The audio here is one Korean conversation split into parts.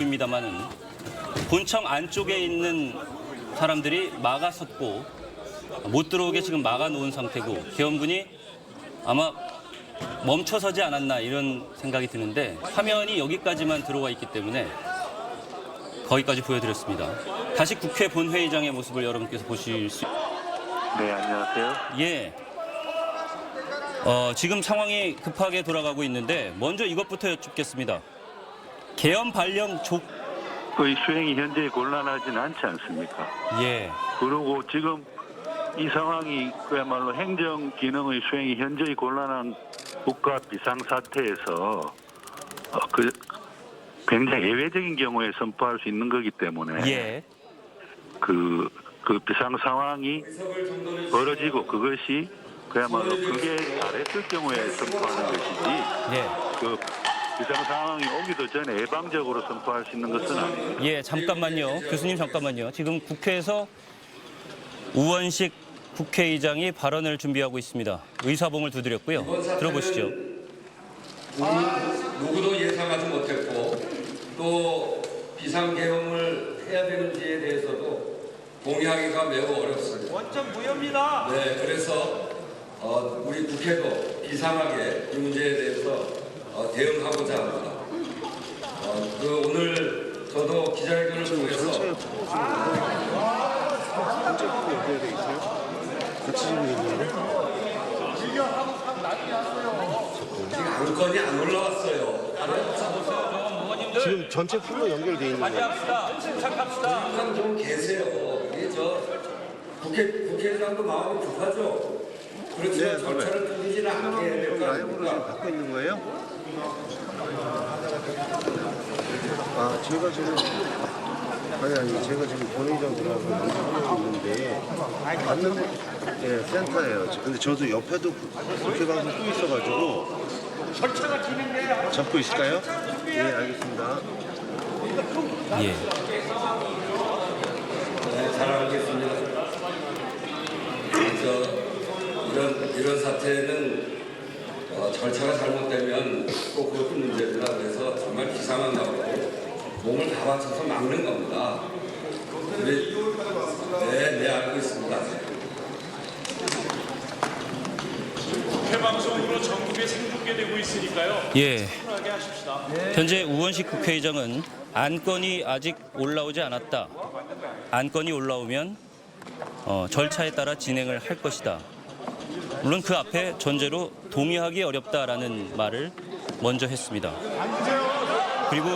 입니다만은 본청 안쪽에 있는 사람들이 막아섰고 못 들어오게 지금 막아놓은 상태고 계엄군이 아마 멈춰서지 않았나 이런 생각이 드는데 화면이 여기까지만 들어와 있기 때문에 거기까지 보여드렸습니다. 다시 국회 본회의장의 모습을 여러분께서 보실 수. 네, 안녕하세요. 예. 지금 상황이 급하게 돌아가고 있는데 먼저 이것부터 여쭙겠습니다. 계엄 발령 의 수행이 현재 곤란하진 않지 않습니까? 예. 그리고 지금 이 상황이 그야말로 행정 기능의 수행이 현저히 곤란한 국가 비상사태에서 굉장히 예외적인 경우에 선포할 수 있는 거기 때문에 예. 그 비상 상황이 벌어지고 그것이 그야말로 그게 잘했을 경우에 선포하는 것이지 예. 그 비상 상황이 오기도 전에 예방적으로 선포할 수 있는 것은 아닙니다. 예, 잠깐만요. 교수님 잠깐만요. 지금 국회에서 우원식 국회의장이 발언을 준비하고 있습니다. 의사봉을 두드렸고요. 들어보시죠. 누구도 예상하지 못했고 또 비상계엄을 해야 되는지에 대해서도 동의하기가 매우 어렵습니다. 원점 무효입니다. 네, 그래서 우리 국회도 비상하게 이 문제에 대해서 대응하고자 합니다. 오늘 저도 기자회견을 통해서 지금 안건이 안 올라왔어요. 지금 전체 풀로 연결돼 있는 거예요. 합시다. 침착합시다. 잠깐 좀 계세요. 이게 국회의장도 마음이 급하죠. 그렇지만 네, 절차를 끊이지는 않게 해야 될 거 라이브로 아닙니까? 바꿔 있는 거예요? 제가 지금 제가 지금 본회의장 들어가서 연습하고 있는데 봤는데 네, 센터예요. 근데 저도 옆에도 국회 방송 또 있어가지고 잡고 있을까요? 예, 알겠습니다. 예. 네, 잘 알겠습니다. 이런 사태는 절차가 잘못되면 꼭 그것도 문제구나. 그래서 정말 비상한 거고 몸을 다 바쳐서 막는 겁니다. 네, 알고 있습니다. 국회방송으로 전국에 생중계되고 있으니까요. 예. 편하게 하십시다. 현재 우원식 국회의장은 안건이 아직 올라오지 않았다. 안건이 올라오면 절차에 따라 진행을 할 것이다. 물론 그 앞에 전제로 동의하기 어렵다라는 말을 먼저 했습니다. 그리고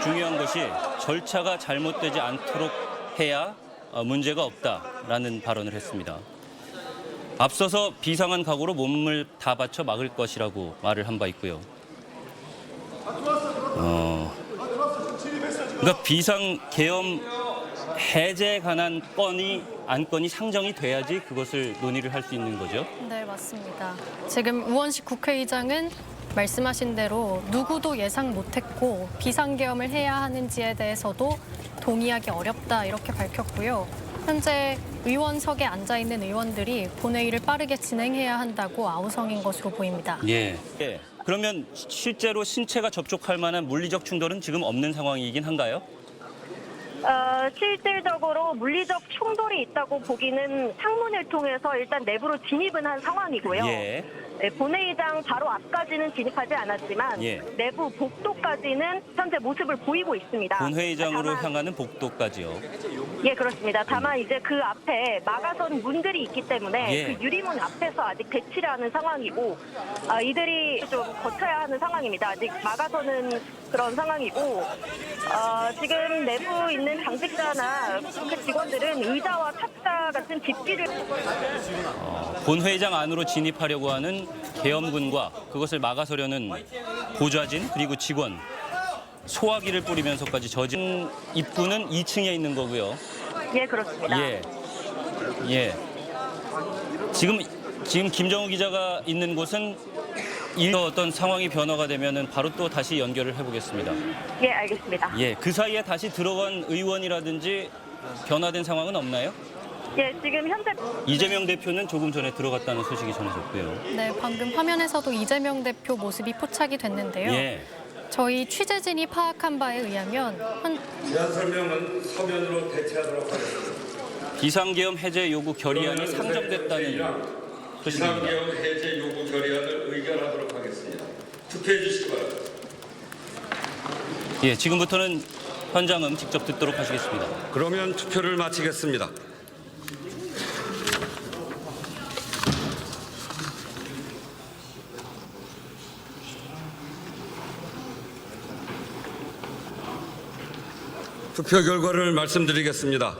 중요한 것이 절차가 잘못되지 않도록 해야 문제가 없다라는 발언을 했습니다. 앞서서 비상한 각오로 몸을 다 바쳐 막을 것이라고 말을 한 바 있고요. 그러니까 비상 계엄 해제에 관한 안건이 상정이 돼야지 그것을 논의를 할 수 있는 거죠. 네, 맞습니다. 지금 우원식 국회의장은 말씀하신 대로 누구도 예상 못했고 비상계엄을 해야 하는지에 대해서도 동의하기 어렵다 이렇게 밝혔고요. 현재 의원석에 앉아있는 의원들이 본회의를 빠르게 진행해야 한다고 아우성인 것으로 보입니다. 예. 그러면 실제로 신체가 접촉할 만한 물리적 충돌은 지금 없는 상황이긴 한가요? 실질적으로 물리적 충돌이 있다고 보기는 창문을 통해서 일단 내부로 진입은 한 상황이고요. 예. 네, 본회의장 바로 앞까지는 진입하지 않았지만 예. 내부 복도까지는 현재 모습을 보이고 있습니다. 본회의장으로 다만, 향하는 복도까지요. 예, 그렇습니다. 다만 이제 그 앞에 막아선 문들이 있기 때문에 예. 그 유리문 앞에서 아직 대치를 하는 상황이고 이들이 좀 거쳐야 하는 상황입니다. 아직 막아서는 그런 상황이고 지금 내부 있는 당직자나 그 직원들은 의자와 탁자 같은 집기를 본회의장 안으로 진입하려고 하는 계엄군과 그것을 막아서려는 보좌진 그리고 직원 소화기를 뿌리면서까지 저진 입구는 2층에 있는 거고요. 예, 그렇습니다. 예. 지금 김정우 기자가 있는 곳은 어떤 상황이 변화가 되면은 바로 또 다시 연결을 해보겠습니다. 예, 알겠습니다. 예, 그 사이에 다시 들어간 의원이라든지 변화된 상황은 없나요? 예, 지금 현재 이재명 대표는 조금 전에 들어갔다는 소식이 전해졌고요. 네, 방금 화면에서도 이재명 대표 모습이 포착이 됐는데요. 예. 저희 취재진이 파악한 바에 의하면 이한 설명은 서면으로 대체하도록 하겠습니다. 비상계엄 해제 요구 결의안이 상정됐다는 소식입니다. 비상계엄 해제 요구 결의안을 의결하도록 하겠습니다. 투표해 주시기 바랍니다. 예, 지금부터는 현장음 직접 듣도록 하시겠습니다. 그러면 투표를 마치겠습니다. 투표 결과를 말씀드리겠습니다.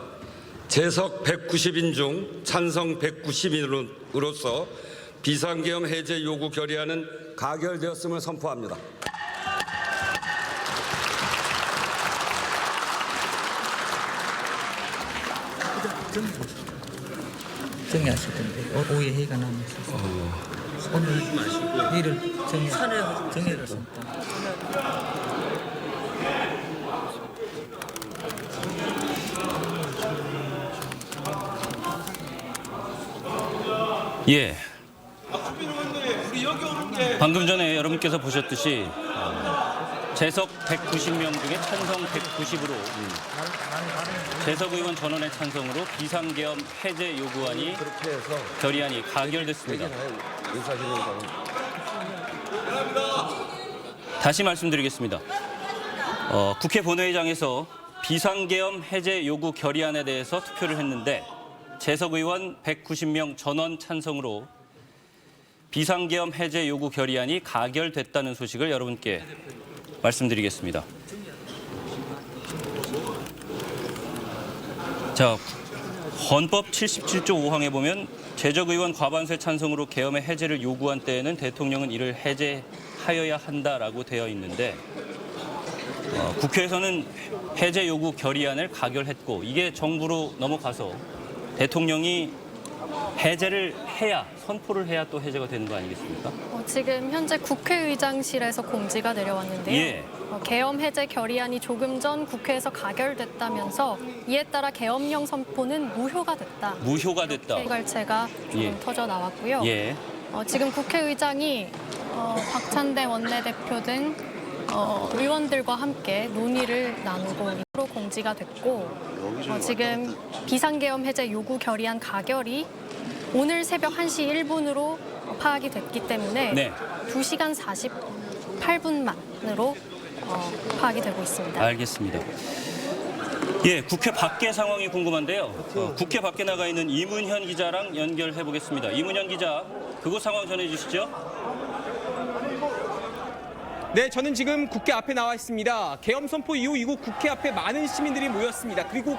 재석 190인 중 찬성 190인으로서 비상계엄 해제 요구 결의안은 가결되었음을 선포합니다. 정리하실 텐데 오후에 회의가 남았어서 오늘 회의를 정리를 했습니다. 예. 방금 전에 여러분께서 보셨듯이 재석 190명 중에 찬성 190으로 재석 의원 전원의 찬성으로 비상계엄 해제 요구안이 결의안이 가결됐습니다. 다시 말씀드리겠습니다. 국회 본회의장에서 비상계엄 해제 요구 결의안에 대해서 투표를 했는데 재석 의원 190명 전원 찬성으로 비상계엄 해제 요구 결의안이 가결됐다는 소식을 여러분께 말씀드리겠습니다. 자, 헌법 77조 5항에 보면 재적 의원 과반수의 찬성으로 계엄의 해제를 요구한 때에는 대통령은 이를 해제하여야 한다라고 되어 있는데 국회에서는 해제 요구 결의안을 가결했고 이게 정부로 넘어가서 대통령이 해제를 해야, 선포를 해야 또 해제가 되는 거 아니겠습니까? 지금 현재 국회의장실에서 공지가 내려왔는데요. 예. 계엄 해제 결의안이 조금 전 국회에서 가결됐다면서 이에 따라 계엄령 선포는 무효가 됐다. 무효가 됐다. 일괄체가 조금 예. 터져 나왔고요. 예. 지금 국회의장이 박찬대 원내대표 등 의원들과 함께 논의를 나누고 있로 공지가 됐고 지금 비상계엄 해제 요구 결의안 가결이 오늘 새벽 1시 1분으로 파악이 됐기 때문에 네. 2시간 48분 만으로 파악이 되고 있습니다. 알겠습니다. 예, 국회 밖의 상황이 궁금한데요. 국회 밖에 나가 있는 이문현 기자랑 연결해 보겠습니다. 이문현 기자, 그곳 상황 전해 주시죠. 네, 저는 지금 국회 앞에 나와 있습니다. 계엄 선포 이후 이곳 국회 앞에 많은 시민들이 모였습니다. 그리고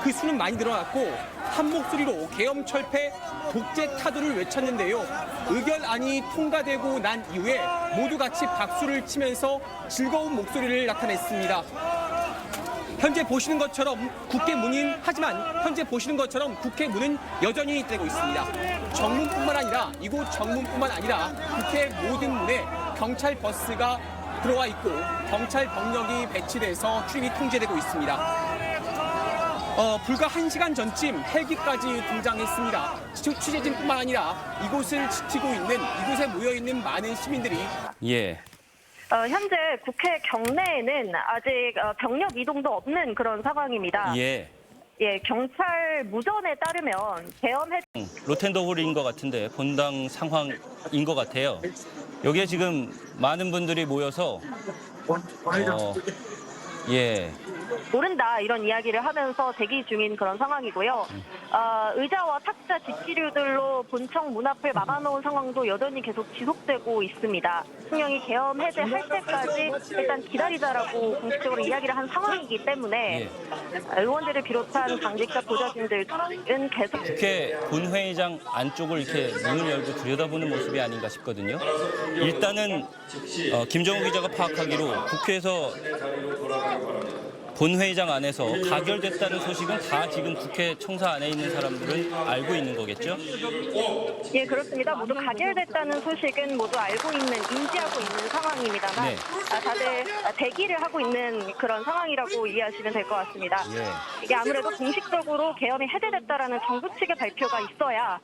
그 수는 많이 늘어났고 한 목소리로 계엄 철폐, 독재 타도를 외쳤는데요. 의결안이 통과되고 난 이후에 모두 같이 박수를 치면서 즐거운 목소리를 나타냈습니다. 현재 보시는 것처럼 국회 문은 국회 문은 여전히 떼고 있습니다. 정문뿐만 아니라 이곳 정문뿐만 아니라 국회 모든 문에 경찰 버스가 들어와 있고 경찰 병력이 배치돼서 출입이 통제되고 있습니다. 불과 1시간 전쯤 헬기까지 등장했습니다. 취재진뿐만 아니라 이곳을 지키고 있는 이곳에 모여 있는 많은 시민들이 예. 현재 국회 경내에는 아직 병력 이동도 없는 그런 상황입니다. 예. 예, 경찰 무전에 따르면 계엄 해제 로텐더홀인 것 같은데 본당 상황인 것 같아요. 여기에 지금 많은 분들이 모여서 예. 모른다 이런 이야기를 하면서 대기 중인 그런 상황이고요. 의자와 탁자 뒷기류들로 본청 문 앞을 막아놓은 상황도 여전히 계속 지속되고 있습니다. 대통령이 계엄 해제할 때까지 일단 기다리자라고 공식적으로 이야기를 한 상황이기 때문에 의원들을 비롯한 당직자 보좌진들은 계속 국회 본회의장 안쪽을 이렇게 문을 열고 들여다보는 모습이 아닌가 싶거든요. 일단은 김정우 기자가 파악하기로 국회에서 본회의장 안에서 가결됐다는 소식은 다 지금 국회 청사 안에 있는 사람들은 알고 있는 거겠죠? 예, 그렇습니다. 모두 가결됐다는 소식은 모두 알고 있는, 인지하고 있는 상황입니다만 네. 다들 대기를 하고 있는 그런 상황이라고 이해하시면 될 것 같습니다. 예. 이게 아무래도 공식적으로 계엄이 해제됐다라는 정부 측의 발표가 있어야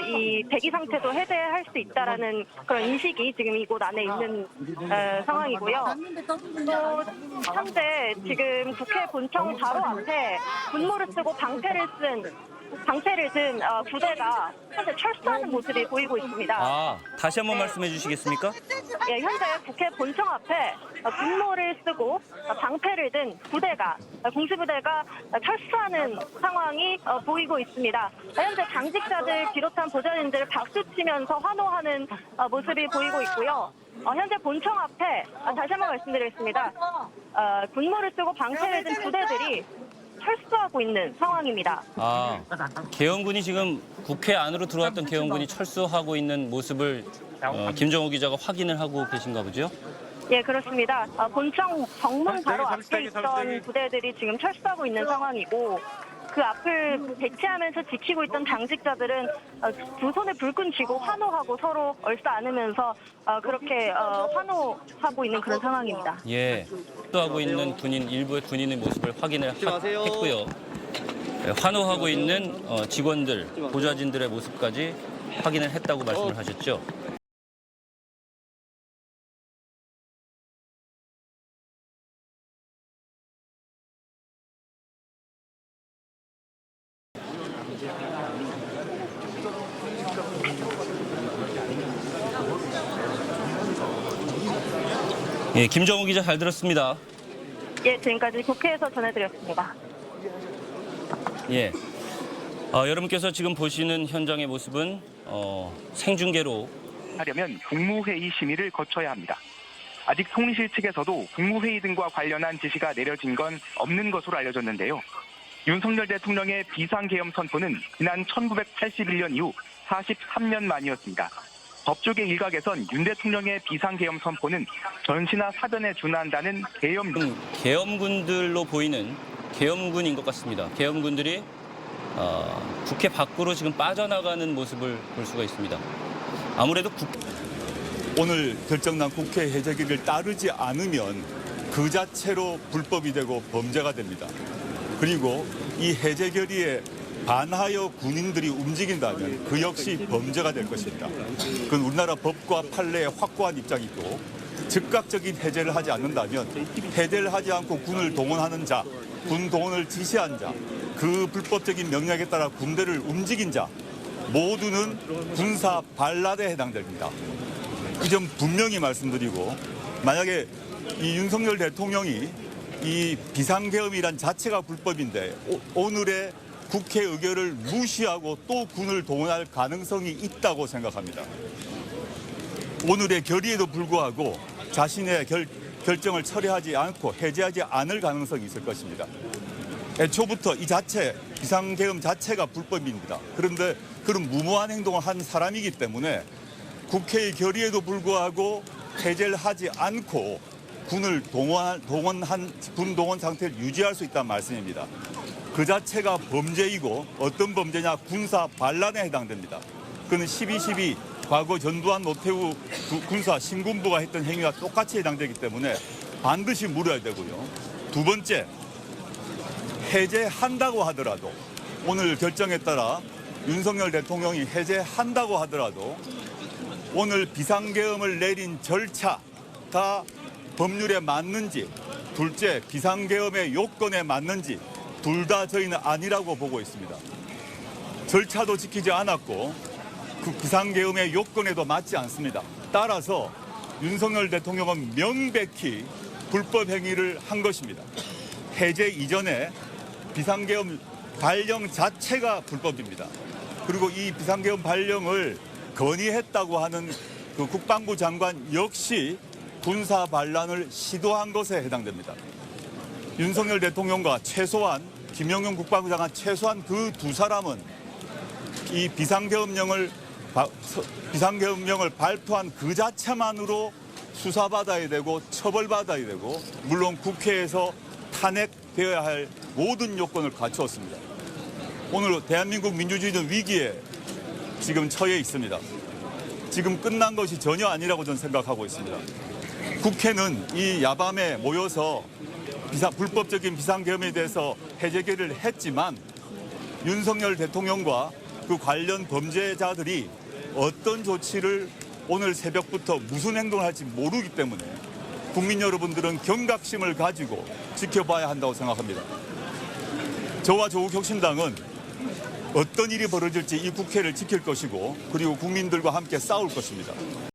이 대기 상태도 해제할 수 있다라는 그런 인식이 지금 이곳 안에 있는 상황이고요. 또 현재 지금 국회 본청 바로 앞에 분모를 쓰고 방패를 든 부대가 현재 철수하는 모습이 보이고 있습니다. 아, 다시 한번 말씀해 주시겠습니까? 예, 현재 국회 본청 앞에 분모를 쓰고 방패를 든 공수부대가 철수하는 상황이 보이고 있습니다. 현재 당직자들 비롯한 보좌진들 박수치면서 환호하는 모습이 보이고 있고요. 현재 본청 앞에 다시 한번 말씀드리겠습니다. 분모를 쓰고 방패를 든 부대들이 철수하고 있는 상황입니다. 아, 계엄군이 지금 국회 안으로 들어왔던 계엄군이 철수하고 있는 모습을 김정호 기자가 확인을 하고 계신가 보죠? 예, 그렇습니다. 본청 정문 바로 앞에 있던 부대들이 지금 철수하고 있는 상황이고 그 앞을 대치하면서 지키고 있던 당직자들은 두 손에 불끈 쥐고 환호하고 서로 얼싸안으면서 그렇게 환호하고 있는 그런 상황입니다. 예, 철수하고 있는 일부의 군인의 모습을 확인을 했고요. 환호하고 있는 직원들, 보좌진들의 모습까지 확인을 했다고 말씀을 하셨죠? 예, 김정우 기자 잘 들었습니다. 예, 지금까지 국회에서 전해드렸습니다. 예, 여러분께서 지금 보시는 현장의 모습은 생중계로 하려면 국무회의 심의를 거쳐야 합니다. 아직 통일실 측에서도 국무회의 등과 관련한 지시가 내려진 건 없는 것으로 알려졌는데요. 윤석열 대통령의 비상계엄 선포는 지난 1981년 이후 43년 만이었습니다. 법조계 일각에선 윤 대통령의 비상계엄 선포는 전시나 사변에 준한다는 계엄군들로 보이는 계엄군인 것 같습니다. 계엄군들이 국회 밖으로 지금 빠져나가는 모습을 볼 수가 있습니다. 아무래도 오늘 결정난 국회 해제기를 따르지 않으면 그 자체로 불법이 되고 범죄가 됩니다. 그리고 이 해제 결의에 반하여 군인들이 움직인다면 그 역시 범죄가 될 것입니다. 그건 우리나라 법과 판례에 확고한 입장이고 즉각적인 해제를 하지 않는다면 해제를 하지 않고 군을 동원하는 자, 군 동원을 지시한 자, 그 불법적인 명령에 따라 군대를 움직인 자 모두는 군사 반란에 해당됩니다. 이 점 분명히 말씀드리고 만약에 이 윤석열 대통령이 이 비상계엄이란 자체가 불법인데 오늘의 국회 의결을 무시하고 또 군을 동원할 가능성이 있다고 생각합니다. 오늘의 결의에도 불구하고 자신의 결정을 철회하지 않고 해제하지 않을 가능성이 있을 것입니다. 애초부터 이 자체, 비상계엄 자체가 불법입니다. 그런데 그런 무모한 행동을 한 사람이기 때문에 국회의 결의에도 불구하고 해제를 하지 않고 군을 군 동원 상태를 유지할 수 있다는 말씀입니다. 그 자체가 범죄이고 어떤 범죄냐 군사 반란에 해당됩니다. 그는 12.12 과거 전두환 노태우 군사 신군부가 했던 행위와 똑같이 해당되기 때문에 반드시 물어야 되고요. 두 번째, 해제한다고 하더라도 오늘 결정에 따라 윤석열 대통령이 해제한다고 하더라도 오늘 비상계엄을 내린 절차가 법률에 맞는지, 둘째 비상계엄의 요건에 맞는지 둘 다 저희는 아니라고 보고 있습니다. 절차도 지키지 않았고 그 비상계엄의 요건에도 맞지 않습니다. 따라서 윤석열 대통령은 명백히 불법 행위를 한 것입니다. 해제 이전에 비상계엄 발령 자체가 불법입니다. 그리고 이 비상계엄 발령을 건의했다고 하는 그 국방부 장관 역시 군사 반란을 시도한 것에 해당됩니다. 윤석열 대통령과 최소한 김영용 국방부 장관 최소한 그 두 사람은 이 비상계엄령을 발표한 그 자체만으로 수사받아야 되고 처벌받아야 되고 물론 국회에서 탄핵되어야 할 모든 요건을 갖추었습니다. 오늘 대한민국 민주주의는 위기에 지금 처해 있습니다. 지금 끝난 것이 전혀 아니라고 저는 생각하고 있습니다. 국회는 이 야밤에 모여서 불법적인 비상계엄에 대해서 해제기를 했지만 윤석열 대통령과 그 관련 범죄자들이 어떤 조치를 오늘 새벽부터 무슨 행동을 할지 모르기 때문에 국민 여러분들은 경각심을 가지고 지켜봐야 한다고 생각합니다. 저와 조국혁신당은 어떤 일이 벌어질지 이 국회를 지킬 것이고 그리고 국민들과 함께 싸울 것입니다.